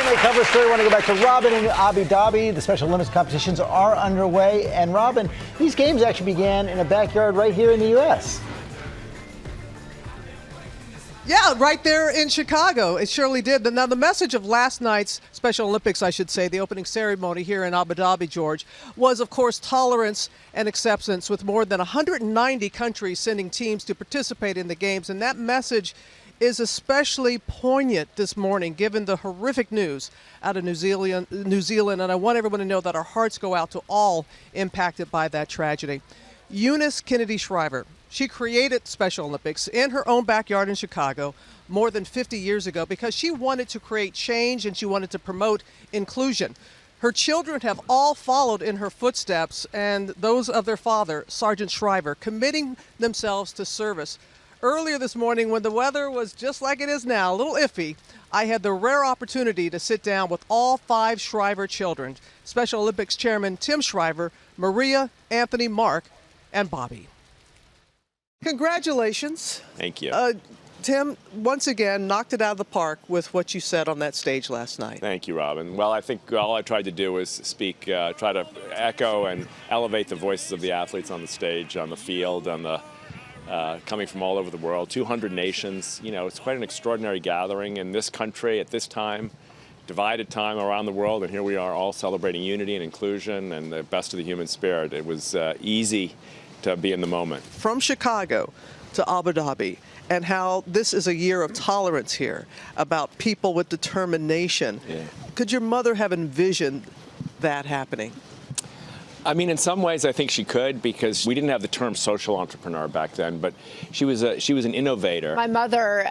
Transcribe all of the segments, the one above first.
GMA cover story. I want to go back to Robin in Abu Dhabi. The Special Olympics competitions are underway. And Robin, these games actually began in a backyard right here in the U.S. Yeah, right there in Chicago. It surely did. Now, the message of last night's Special Olympics, I should say, the opening ceremony here in Abu Dhabi, George, was, of course, tolerance and acceptance, with more than 190 countries sending teams to participate in the games. And that message is especially poignant this morning, given the horrific news out of New Zealand. And I want everyone to know that our hearts go out to all impacted by that tragedy. Eunice Kennedy Shriver, she created Special Olympics in her own backyard in Chicago more than 50 years ago because she wanted to create change and she wanted to promote inclusion. Her children have all followed in her footsteps and those of their father, Sergeant Shriver, committing themselves to service. Earlier this morning, when the weather was just like it is now, a little iffy, I had the rare opportunity to sit down with all 5 Shriver children, Special Olympics Chairman Tim Shriver, Maria, Anthony, Mark, and Bobby. Congratulations. Thank you. Tim, once again, knocked it out of the park with what you said on that stage last night. Thank you, Robin. Well, I think all I tried to do was speak, try to echo and elevate the voices of the athletes on the stage, on the field, on the coming from all over the world, 200 nations. You know, it's quite an extraordinary gathering in this country at this time, divided time around the world, and here we are all celebrating unity and inclusion and the best of the human spirit. It was easy to be in the moment. From Chicago to Abu Dhabi, and how this is a year of tolerance here, about people with determination. Yeah. Could your mother have envisioned that happening? I mean, in some ways, I think she could, because we didn't have the term social entrepreneur back then, but she was an innovator. My mother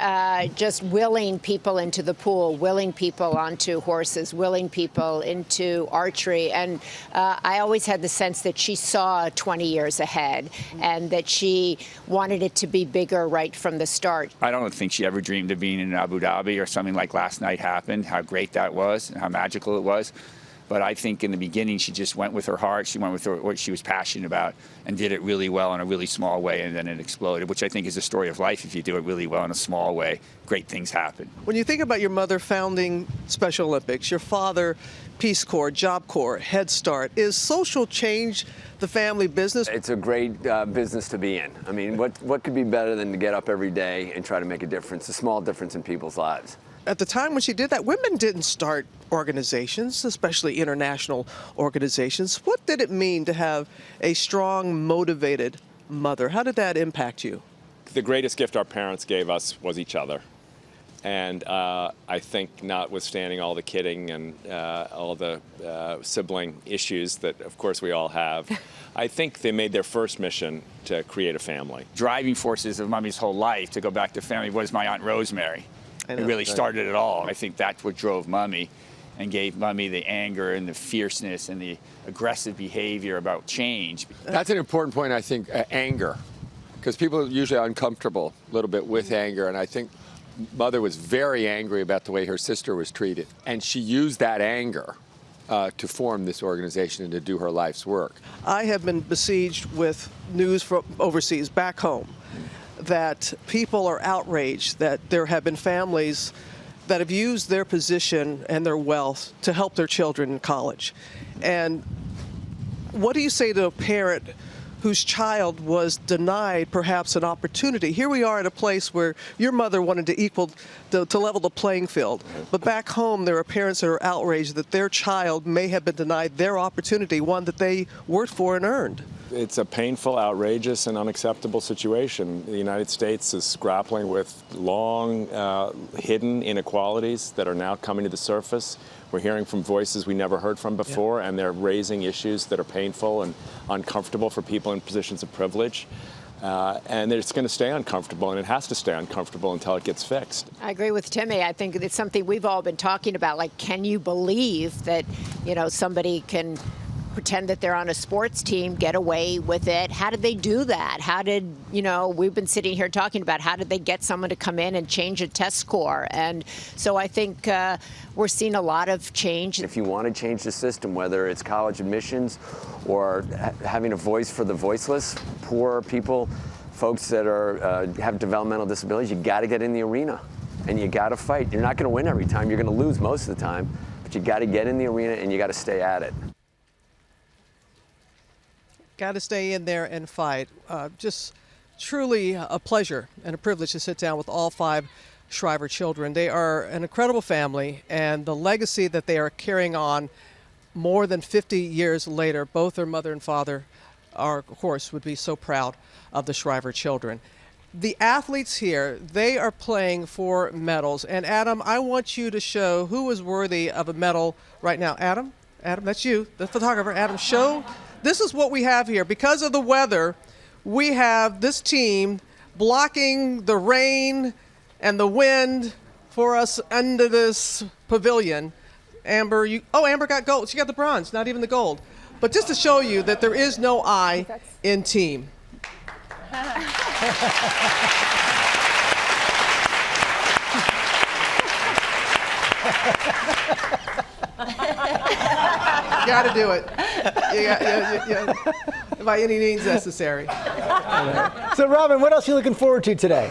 just willing people into the pool, willing people onto horses, willing people into archery. And I always had the sense that she saw 20 years ahead and that she wanted it to be bigger right from the start. I don't think she ever dreamed of being in Abu Dhabi or something like last night happened, how great that was and how magical it was. But I think in the beginning, she just went with her heart. She went with what she was passionate about and did it really well in a really small way, and then it exploded, which I think is the story of life. If you do it really well in a small way, great things happen. When you think about your mother founding Special Olympics, your father, Peace Corps, Job Corps, Head Start, is social change the family business? It's a great business to be in. I mean, what could be better than to get up every day and try to make a difference, a small difference in people's lives? At the time when she did that, women didn't start organizations, especially international organizations. What did it mean to have a strong, motivated mother? How did that impact you? The greatest gift our parents gave us was each other. And I think, notwithstanding all the kidding and all the sibling issues that, of course, we all have, I think they made their first mission to create a family. Driving forces of Mummy's whole life, to go back to family, was my Aunt Rosemary. It really started it all. I think that's what drove Mummy and gave Mummy the anger and the fierceness and the aggressive behavior about change. That's an important point, I think, anger, because people are usually uncomfortable a little bit with anger, and I think Mother was very angry about the way her sister was treated, and she used that anger to form this organization and to do her life's work. I have been besieged with news from overseas, back home, that people are outraged that there have been families that have used their position and their wealth to help their children in college. And what do you say to a parent whose child was denied perhaps an opportunity? Here we are at a place where your mother wanted to level the playing field. But back home, there are parents that are outraged that their child may have been denied their opportunity, one that they worked for and earned. It's a painful, outrageous, and unacceptable situation. The United States is grappling with long hidden inequalities that are now coming to the surface. We're hearing from voices we never heard from before, and they're raising issues that are painful and uncomfortable for people in positions of privilege. And it's going to stay uncomfortable, and it has to stay uncomfortable until it gets fixed. I agree with Timmy. I think it's something we've all been talking about. Like, can you believe that, somebody can pretend that they're on a sports team, get away with it? How did they do that? How did, we've been sitting here talking about how did they get someone to come in and change a test score? And so I think we're seeing a lot of change. If you want to change the system, whether it's college admissions or having a voice for the voiceless, poor people, folks that have developmental disabilities, you got to get in the arena. and you got to fight. You're not going to win every time. You're going to lose most of the time, but you got to get in the arena and you got to stay at it. Got to stay in there and fight. Just truly a pleasure and a privilege to sit down with all 5 Shriver children. They are an incredible family, and the legacy that they are carrying on more than 50 years later, both their mother and father are, of course, would be so proud of the Shriver children. The athletes here, they are playing for medals. And Adam, I want you to show who is worthy of a medal right now. Adam, that's you, the photographer. Adam, show. This is what we have here. Because of the weather, we have this team blocking the rain and the wind for us under this pavilion. Amber, Amber got gold. She got the bronze, not even the gold. But just to show you that there is no I in team. Got to do it. By any means necessary. So, Robin, what else are you looking forward to today?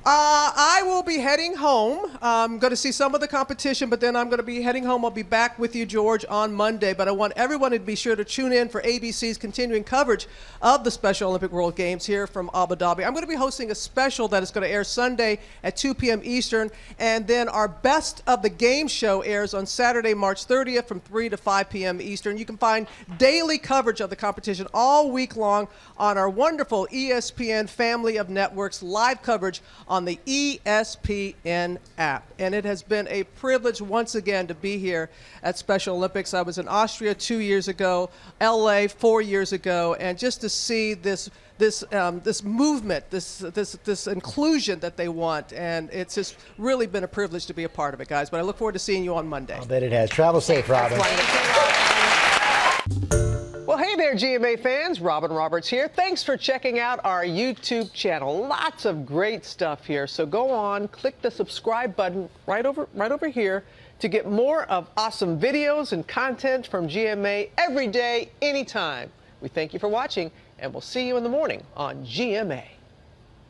I will be heading home. I'm going to see some of the competition, but then I'm going to be heading home. I'll be back with you, George, on Monday. But I want everyone to be sure to tune in for ABC's continuing coverage of the Special Olympic World Games here from Abu Dhabi. I'm going to be hosting a special that is going to air Sunday at 2 p.m. Eastern. And then our Best of the Game show airs on Saturday, March 30th from 3 to 5 p.m. Eastern. You can find daily coverage of the competition all week long on our wonderful ESPN family of networks, live coverage on the ESPN app. And it has been a privilege once again to be here at Special Olympics. I was in Austria 2 years ago, LA 4 years ago, and just to see this movement, this inclusion that they want, and it's just really been a privilege to be a part of it, guys. But I look forward to seeing you on Monday. I'll bet it has. Travel safe, Robin. Well, hey there, GMA fans. Robin Roberts here. Thanks for checking out our YouTube channel. Lots of great stuff here. So go on, click the subscribe button right over here to get more of awesome videos and content from GMA every day, anytime. We thank you for watching, and we'll see you in the morning on GMA.